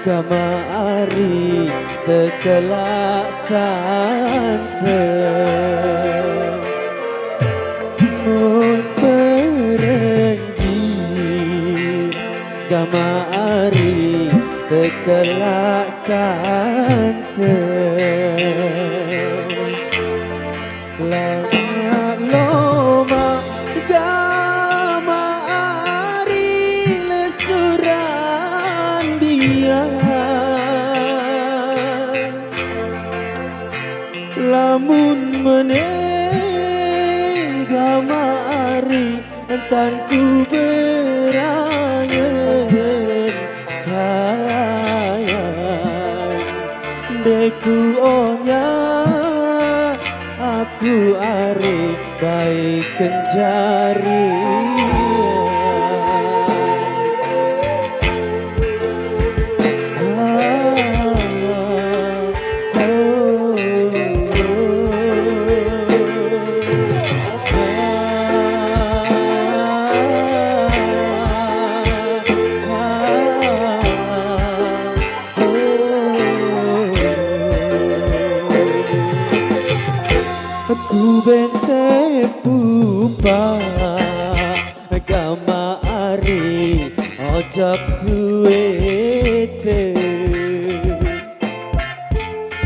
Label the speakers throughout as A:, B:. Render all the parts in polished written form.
A: kamari tekelak santen mun perenggi kamari tekelak santen lama loma kamari lesuran dia lamun meneng kamari tanku berangen sayang deku onya aku are baik kenjari Aku bente pupa kamari ojok suwete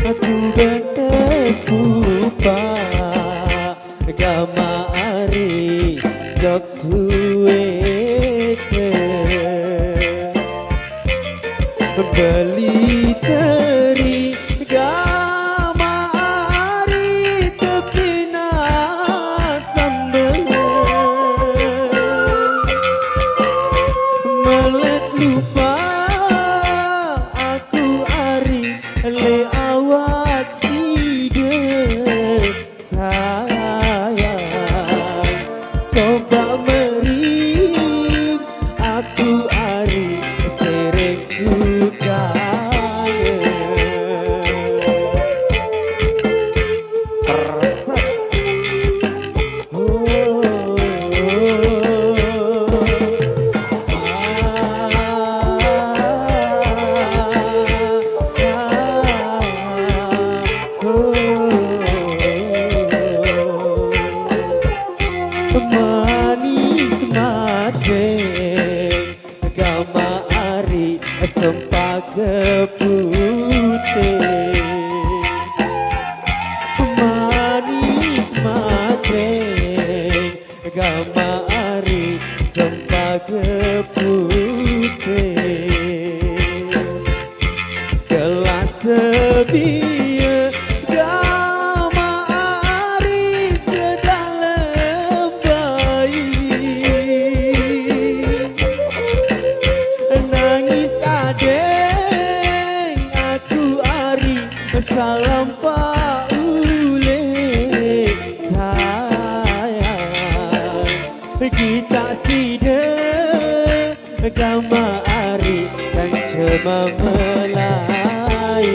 A: aku bente pupa kamari ojok suwete beli teri lupa aku ari le awak side sayang coba meri aku ari serengku kangen perset manis mateng kamari sempake putih manis mateng kamari sempake putih kelas sebiye salam Pak Ule sayang kita side kama ari kan cema melai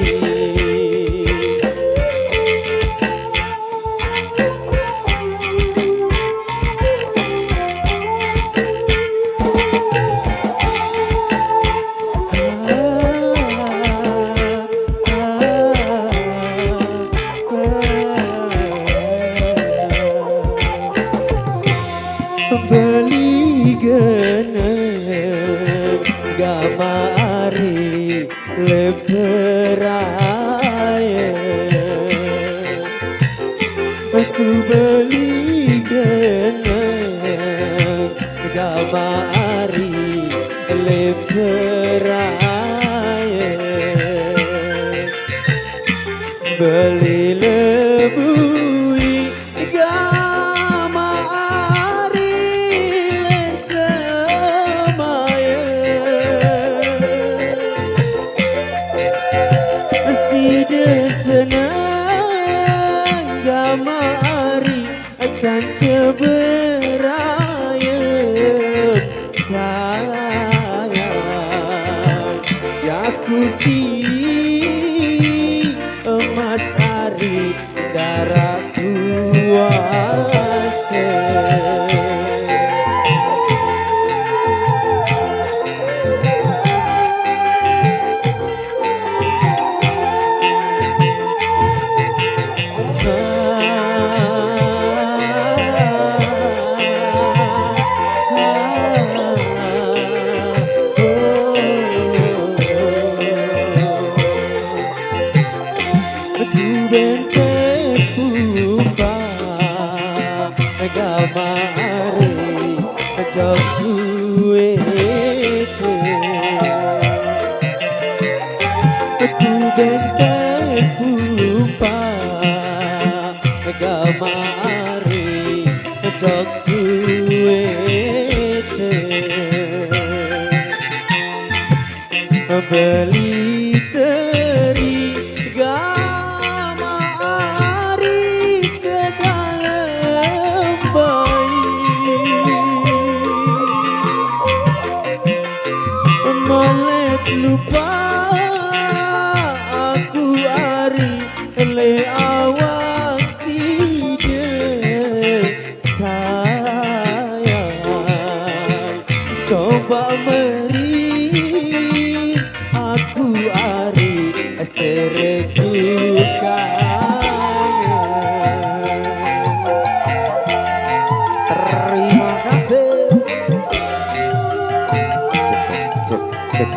A: beli geneng gamari leperaya aku beli geneng gamari leperaya beli lebui senang gamari akan ceberayem sayang ya ku sini emas ari darah kuasa cok suwe ku benteng pupa gamari cok suwe beli teri gamari sedalam bayi melet lupa aku ari le awak side sayang coba meri aku ari sereku terima kasih. Sip, sip.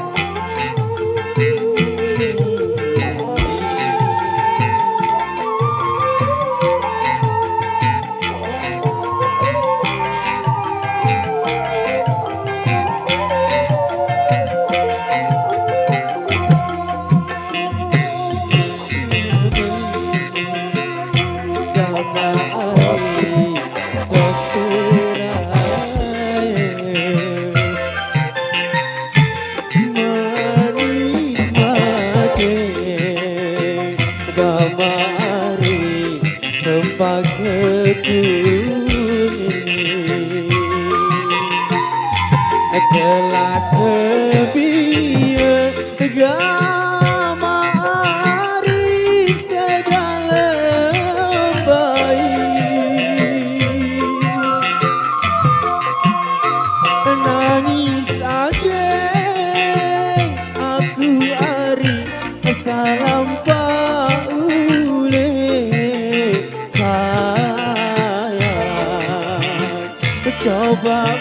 A: Gamari sempak kuning kelas sebiye gamari sedalam bayi nangis adeng aku ari salam sayang coba